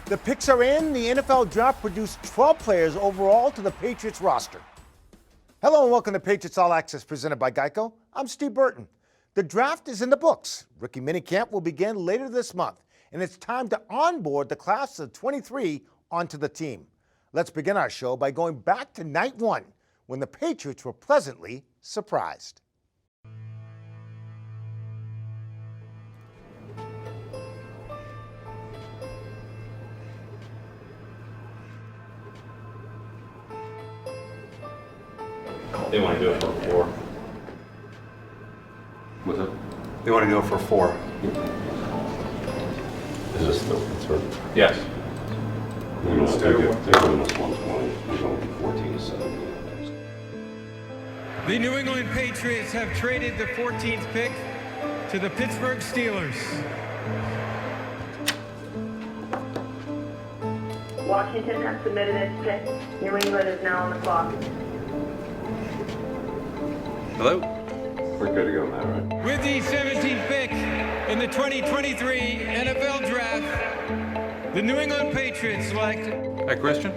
The picks are in. The NFL Draft produced 12 players overall to the Patriots roster. Hello and welcome to Patriots All Access presented by Geico. I'm Steve Burton. The draft is in the books. Rookie minicamp will begin later this month, and it's time to onboard the class of 23 onto the team. Let's begin our show by going back to night one when the Patriots were pleasantly surprised. They want to do it for 4. What's up? They want to do it for 4. Is this still concerned? Yes. They're going to take it. They're going to 120. We're going to be 14 to 17. The New England Patriots have traded the 14th pick to the Pittsburgh Steelers. Washington has submitted its pick. New England is now on the clock. Hello? We're good to go now, right? With the 17th pick in the 2023 NFL Draft, the New England Patriots select. Hi, Christian.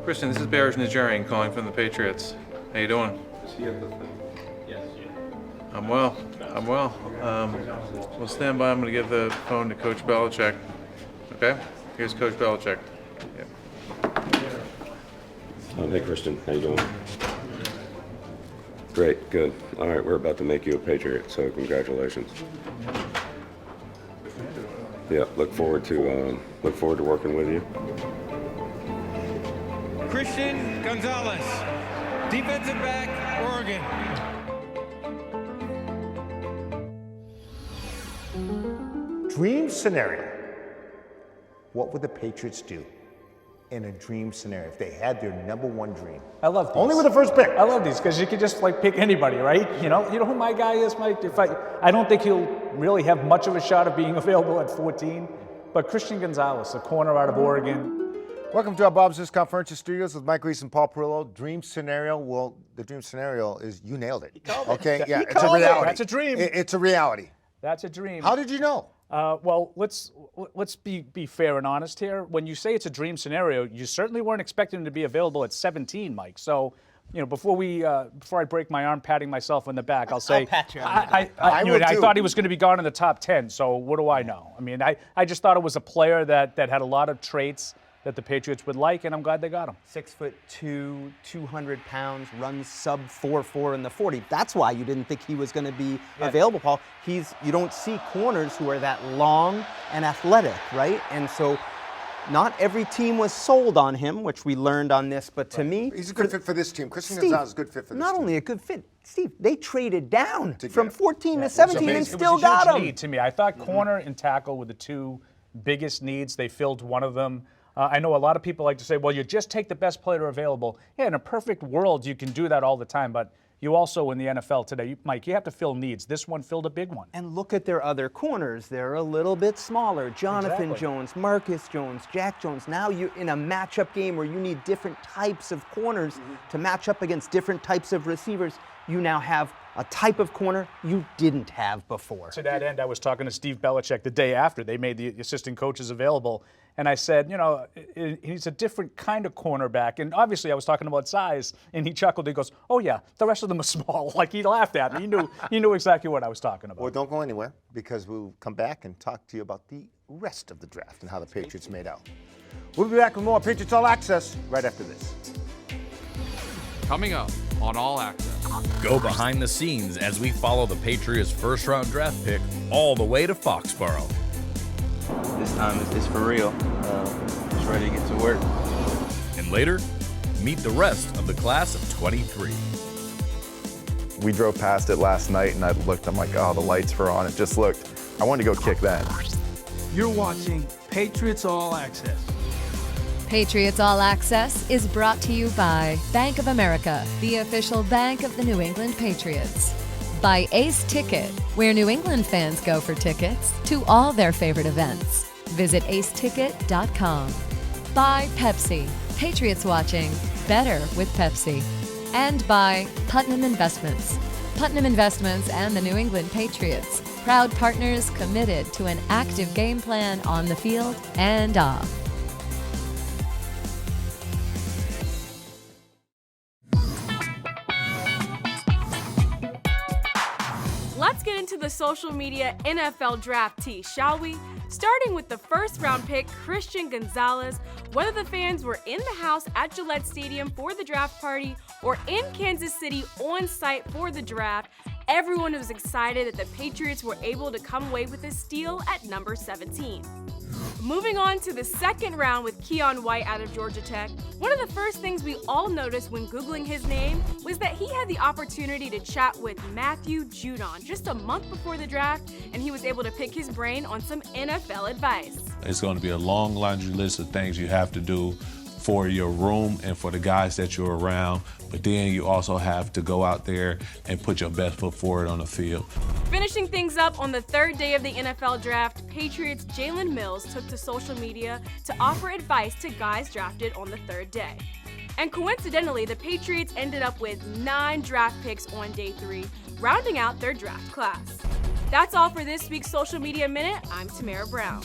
Christian, this is Bears Nigerian calling from the Patriots. How you doing? Does he have the thing? Yes. I'm well. We'll stand by. I'm going to give the phone to Coach Belichick. Okay? Here's Coach Belichick. Yeah. Hey, Christian. How you doing? Great, good. All right, we're about to make you a Patriot, so congratulations. Yeah, look forward to working with you. Christian Gonzalez, defensive back, Oregon. Dream scenario. What would the Patriots do in a dream scenario if they had their number one dream? I love these. Only with the first pick. I love these because you could just pick anybody, right? You know who my guy is, Mike. I don't think he'll really have much of a shot of being available at 14, but Christian Gonzalez, a corner out of Oregon. Welcome to our Bob's News Conferential Studios with Mike Reese and Paul Perillo. Dream scenario. Well, the dream scenario is you nailed it. Okay, yeah, it's a reality. That's a dream. It's a reality. That's a dream. How did you know? Well, let's be fair and honest here. When you say it's a dream scenario, you certainly weren't expecting him to be available at 17, Mike. So, before I break my arm patting myself on the back, I'll say I thought he was going to be gone in the top 10. So what do I know? I mean, I just thought it was a player that had a lot of traits that the Patriots would like, and I'm glad they got him. 6'2", 200 pounds, runs sub 4.4 in the 40. That's why you didn't think he was going to be available, Paul. You don't see corners who are that long and athletic, right? And so not every team was sold on him, which we learned on this, but to me... He's a good fit for this team. Christian Gonzalez is a good fit for this team. Not only a good fit, Steve, they traded down from 14 to 17 and still got him. It was a huge need to me. I thought corner and tackle were the two biggest needs. They filled one of them. I know a lot of people like to say, well, you just take the best player available. Yeah, in a perfect world, you can do that all the time, but you also, in the NFL today, Mike, you have to fill needs. This one filled a big one. And look at their other corners. They're a little bit smaller. Jonathan Jones, Marcus Jones, Jack Jones. Now you're in a matchup game where you need different types of corners to match up against different types of receivers. You now have a type of corner you didn't have before. To that end, I was talking to Steve Belichick the day after they made the assistant coaches available, and I said, he's a different kind of cornerback. And obviously I was talking about size, and he chuckled. He goes, oh, yeah, the rest of them are small. Like, he laughed at me. He knew exactly what I was talking about. Well, don't go anywhere, because we'll come back and talk to you about the rest of the draft and how the Patriots made out. We'll be back with more Patriots All Access right after this. Coming up on All Access. Go behind the scenes as we follow the Patriots' first-round draft pick all the way to Foxboro. This time it's for real. Just ready to get to work. And later, meet the rest of the class of 23. We drove past it last night, and I'm like, oh, the lights were on. It just looked, I wanted to go kick that. You're watching Patriots All Access. Patriots All Access is brought to you by Bank of America, the official bank of the New England Patriots. By Ace Ticket, where New England fans go for tickets to all their favorite events. Visit aceticket.com. By Pepsi, Patriots watching better with Pepsi. And by Putnam Investments. Putnam Investments and the New England Patriots Proud partners committed to an active game plan on the field and off. Let's get into the social media NFL Draftees, shall we? Starting with the first-round pick, Christian Gonzalez. Whether the fans were in the house at Gillette Stadium for the draft party or in Kansas City on site for the draft, everyone was excited that the Patriots were able to come away with a steal at number 17. Moving on to the second round with Keon White out of Georgia Tech, one of the first things we all noticed when Googling his name was that he had the opportunity to chat with Matthew Judon just a month before the draft, and he was able to pick his brain on some NFL advice. It's going to be a long laundry list of things you have to do for your room and for the guys that you're around, but then you also have to go out there and put your best foot forward on the field. Finishing things up on the third day of the NFL draft, Patriots' Jalen Mills took to social media to offer advice to guys drafted on the third day. And coincidentally, the Patriots ended up with 9 draft picks on day 3, rounding out their draft class. That's all for this week's Social Media Minute. I'm Tamara Brown.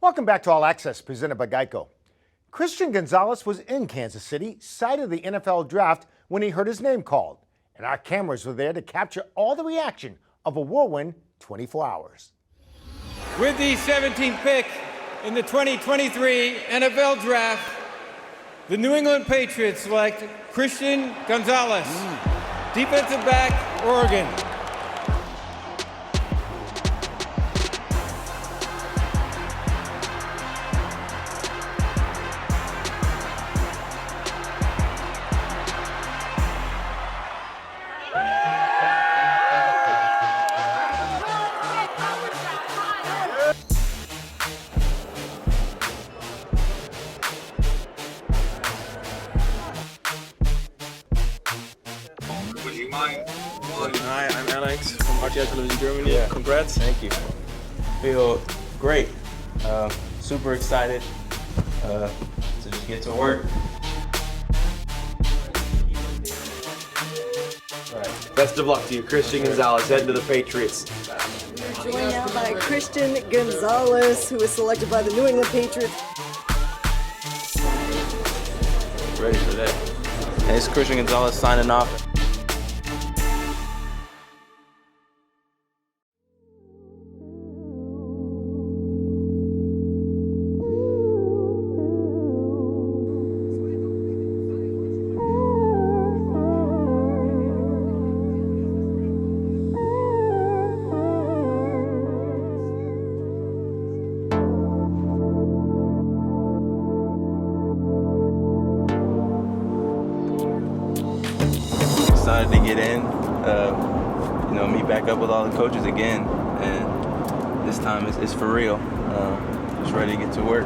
Welcome back to All Access, presented by Geico. Christian Gonzalez was in Kansas City, site of the NFL draft, when he heard his name called. And our cameras were there to capture all the reaction of a whirlwind 24 hours. With the 17th pick in the 2023 NFL Draft, the New England Patriots select Christian Gonzalez, defensive back, Oregon. Hi, I'm Alex from RTI Television Germany. Yeah. Congrats. Thank you. Feel great. Super excited to just get to work. Right. Best of luck to you, Christian Gonzalez, heading to the Patriots. We're joined now by Christian Gonzalez, who was selected by the New England Patriots. Ready for that. Hey, it's Christian Gonzalez signing off. Excited to get in, meet back up with all the coaches again, and this time it's for real. Just ready to get to work.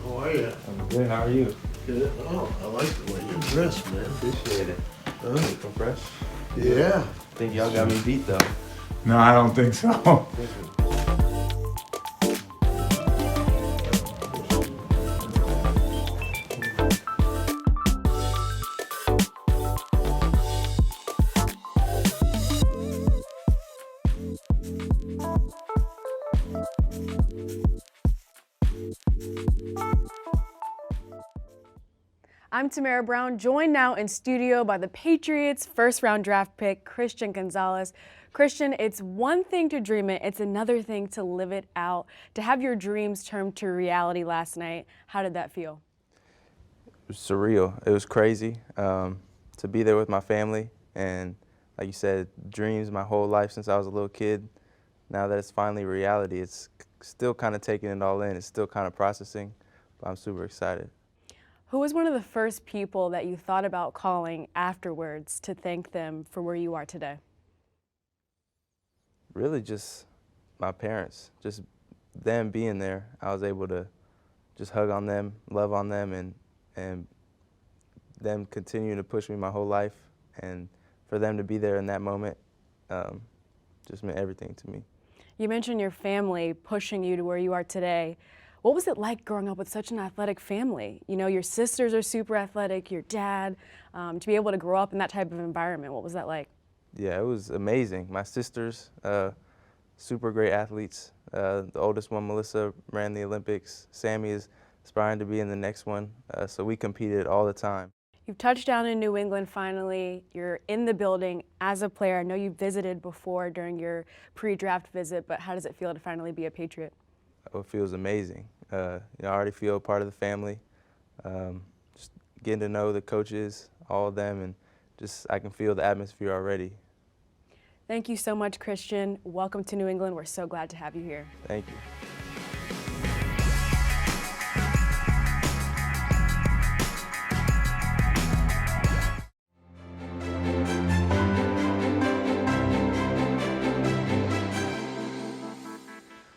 How are you? I'm good. How are you? Good. Oh, I like the way you're dressed, man. Appreciate it. Looking fresh. Yeah. Think y'all got me beat though. No, I don't think so. I'm Tamara Brown, joined now in studio by the Patriots' first-round draft pick, Christian Gonzalez. Christian, it's one thing to dream it, it's another thing to live it out. To have your dreams turned to reality last night, how did that feel? It was surreal. It was crazy to be there with my family, and like you said, dreams my whole life since I was a little kid. Now that it's finally reality, it's still kind of taking it all in. It's still kind of processing, but I'm super excited. Who was one of the first people that you thought about calling afterwards to thank them for where you are today? Really just my parents, just them being there. I was able to just hug on them, love on them, and them continuing to push me my whole life, and for them to be there in that moment just meant everything to me. You mentioned your family pushing you to where you are today. What was it like growing up with such an athletic family? You know, your sisters are super athletic, your dad, to be able to grow up in that type of environment, what was that like? Yeah, it was amazing. My sisters, super great athletes. The oldest one, Melissa, ran the Olympics. Sammy is aspiring to be in the next one, so we competed all the time. You've touched down in New England finally. You're in the building as a player. I know you visited before during your pre-draft visit, but how does it feel to finally be a Patriot? Oh, it feels amazing. I already feel part of the family. Just getting to know the coaches, all of them, and just I can feel the atmosphere already. Thank you so much, Christian. Welcome to New England. We're so glad to have you here. Thank you.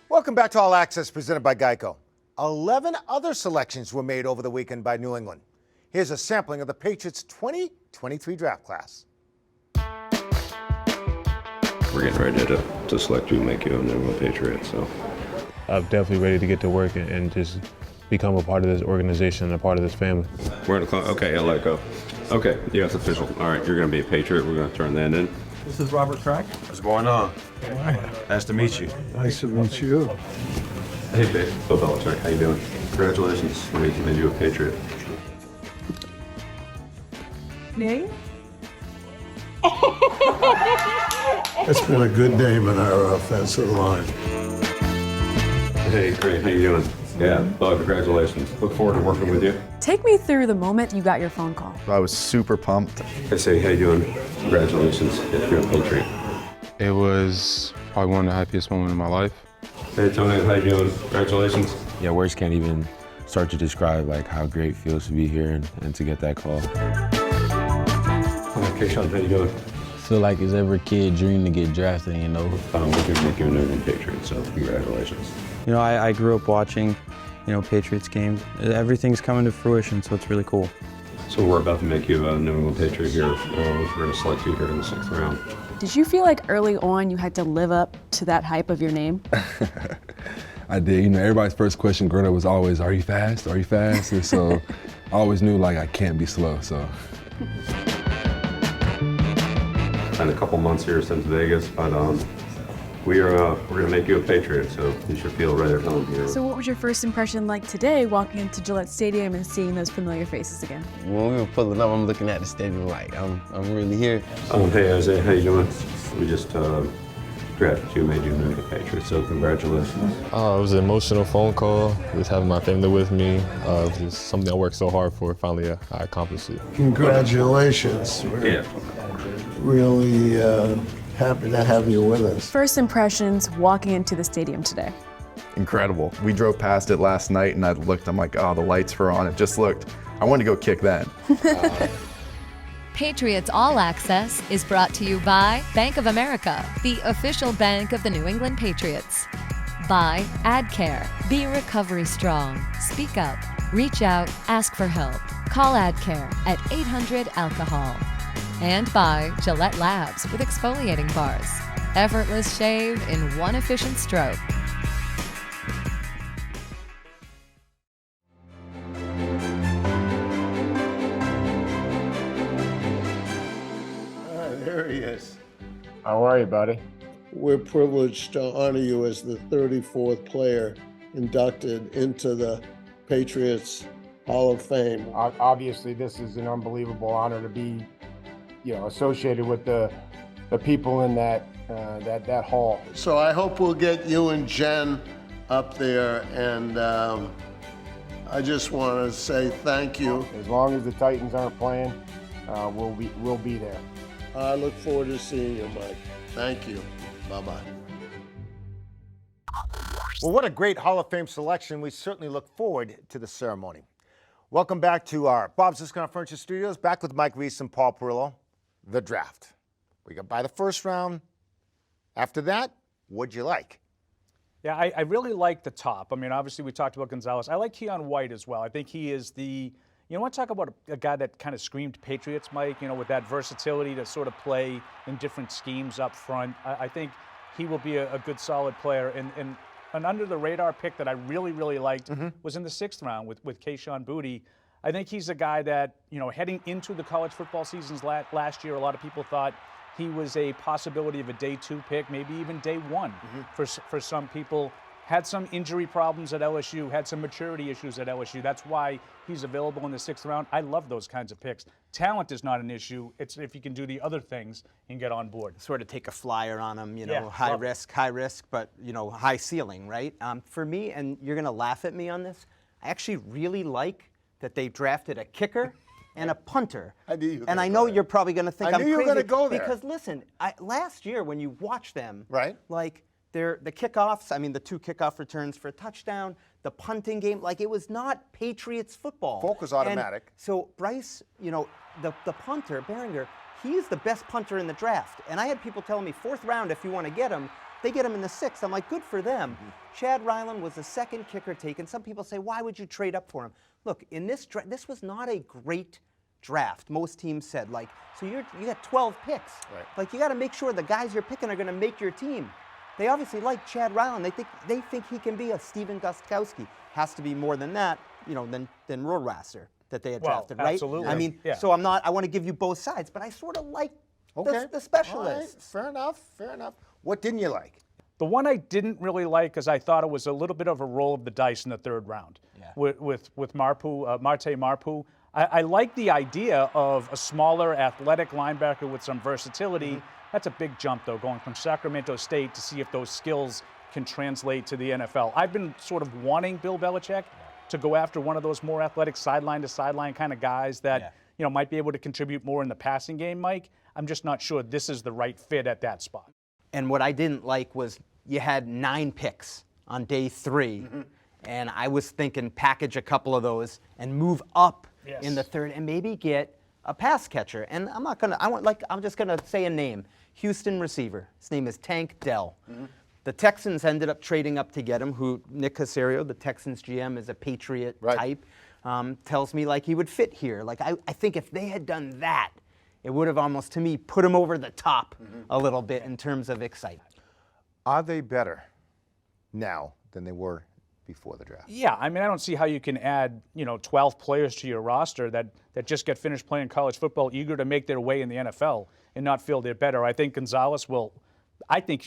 Welcome back to All Access presented by Geico. 11 other selections were made over the weekend by New England. Here's a sampling of the Patriots' 2023 draft class. We're getting ready to select you and make you a New England Patriot, so. I'm definitely ready to get to work and just become a part of this organization and a part of this family. We're in the clock. Okay, I let go. Okay, yeah, it's official. All right, you're going to be a Patriot. We're going to turn that in. This is Robert Track. What's going on? Nice to meet you. Nice to meet you. Hey, babe. Bill Belichick, how you doing? Congratulations. We made you a Patriot. Name? It's been a good name in our offensive line. Hey, great. How you doing? Yeah, congratulations. Look forward to working with you. Take me through the moment you got your phone call. I was super pumped. I say, how you doing? Congratulations. You're a Patriot. It was probably one of the happiest moments of my life. Hey, Tony, how you doing? Congratulations. Yeah, words can't even start to describe like how great it feels to be here and to get that call. Okay, Sean, how you doing? I feel like it's every kid's dream to get drafted, you know. We can make you a New England Patriot, so congratulations. You know, I grew up watching, Patriots games. Everything's coming to fruition, so it's really cool. So we're about to make you a New England Patriot here. We're going to select you here in the 6th round. Did you feel like early on you had to live up to that hype of your name? I did. Everybody's first question growing up was always, "Are you fast? Are you fast?" And so I always knew like I can't be slow. So. And a couple months here since Vegas, but we're going to make you a Patriot, so you should feel right at home here. So what was your first impression like today walking into Gillette Stadium and seeing those familiar faces again? When we were pulling up, I'm looking at the stadium like, I'm really here. Hey, Isaiah, how you doing? We just drafted you, made you a New England Patriot, so congratulations. It was an emotional phone call, just having my family with me. It was just something I worked so hard for. Finally, I accomplished it. Congratulations. We're really happy to have you with us. First impressions walking into the stadium today. Incredible. We drove past it last night and I looked, I'm like, oh, the lights were on. It just looked, I wanted to go kick that. Patriots All Access is brought to you by Bank of America, the official bank of the New England Patriots. By AdCare, be recovery strong. Speak up, reach out, ask for help. Call AdCare at 800-ALCOHOL. And by Gillette Labs with exfoliating bars. Effortless shave in one efficient stroke. There he is. How are you, buddy? We're privileged to honor you as the 34th player inducted into the Patriots Hall of Fame. Obviously, this is an unbelievable honor to be, associated with the people in that hall. So I hope we'll get you and Jen up there, and I just want to say thank you. As long as the Titans aren't playing, we'll be there. I look forward to seeing you, Mike. Thank you. Bye-bye. Well, what a great Hall of Fame selection. We certainly look forward to the ceremony. Welcome back to our Bob's Discount Furniture Studios, back with Mike Reese and Paul Perillo. The draft. We got by the first round. After that, what'd you like? Yeah, I really like the top. I mean, obviously we talked about Gonzalez. I like Keon White as well. I think he is the, I want to talk about a guy that kind of screamed Patriots, Mike, with that versatility to sort of play in different schemes up front. I think he will be a good, solid player. And an under-the-radar pick that I really, really liked was in the 6th round with Kayshon Boutte. I think he's a guy that, heading into the college football seasons last year, a lot of people thought he was a possibility of a day 2 pick, maybe even day 1 for some people. Had some injury problems at LSU, had some maturity issues at LSU. That's why he's available in the 6th round. I love those kinds of picks. Talent is not an issue. It's if you can do the other things and get on board. Sort of take a flyer on him, Yeah, high risk, but, high ceiling, right? For me, and you're going to laugh at me on this, I actually really like that they drafted a kicker and a punter. I knew you were And gonna I go know there. you're probably going to think I I'm knew you were crazy. gonna go there. Because listen, last year when you watch them, right? Like the kickoffs, the 2 kickoff returns for a touchdown, the punting game, like it was not Patriots football. Focus And automatic. so Bryce, the punter, Behringer, he's the best punter in the draft. And I had people telling me 4th round if you want to get him. They get him in the 6th. I'm like, good for them. Chad Ryland was the 2nd kicker taken. Some people say, why would you trade up for him? Look, in this this was not a great draft. Most teams said, so you got 12 picks. Right. Like, you got to make sure the guys you're picking are going to make your team. They obviously like Chad Ryland. They think he can be a Steven Gostkowski. Has to be more than that, than Rohrwasser that they had drafted, right? Absolutely. So I want to give you both sides, but I sort of like the specialists. All right. Fair enough. What didn't you like? The one I didn't really like is I thought it was a little bit of a roll of the dice in the 3rd round with Marte Marpu. I like the idea of a smaller, athletic linebacker with some versatility. That's a big jump, though, going from Sacramento State to see if those skills can translate to the NFL. I've been sort of wanting Bill Belichick to go after one of those more athletic sideline-to-sideline kind of guys that might be able to contribute more in the passing game, Mike. I'm just not sure this is the right fit at that spot. And what I didn't like was you had 9 picks on day 3, and I was thinking package a couple of those and move up in the 3rd and maybe get a pass catcher. And I'm just gonna say a name. Houston receiver. His name is Tank Dell. The Texans ended up trading up to get him, who Nick Caserio, the Texans GM, is a Patriot type, tells me he would fit here. I think if they had done that, it would have almost, to me, put him over the top a little bit in terms of excitement. Are they better now than they were before the draft? Yeah, I don't see how you can add, 12 players to your roster that just get finished playing college football, eager to make their way in the NFL and not feel they're better. I think Gonzalez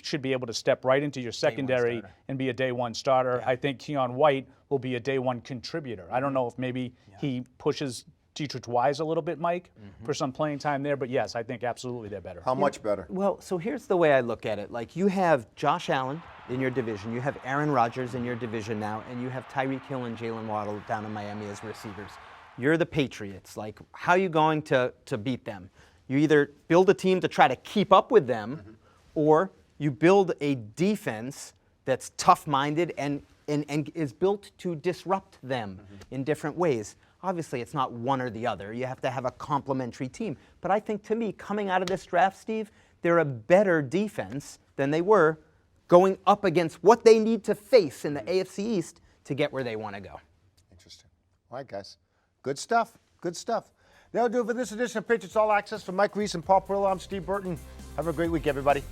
should be able to step right into your secondary and be a day 1 starter. Yeah. I think Keon White will be a day 1 contributor. I don't know if maybe he pushes Dietrich Wise a little bit, Mike, for some playing time there. But yes, I think absolutely they're better. How much better? Well, so here's the way I look at it. You have Josh Allen in your division, you have Aaron Rodgers in your division now, and you have Tyreek Hill and Jalen Waddle down in Miami as receivers. You're the Patriots. How are you going to beat them? You either build a team to try to keep up with them, or you build a defense that's tough-minded and is built to disrupt them in different ways. Obviously, it's not one or the other. You have to have a complementary team. But I think, to me, coming out of this draft, Steve, they're a better defense than they were going up against what they need to face in the AFC East to get where they want to go. Interesting. All right, guys. Good stuff. That'll do it for this edition of Patriots All Access. For Mike Reese and Paul Perillo, I'm Steve Burton. Have a great week, everybody.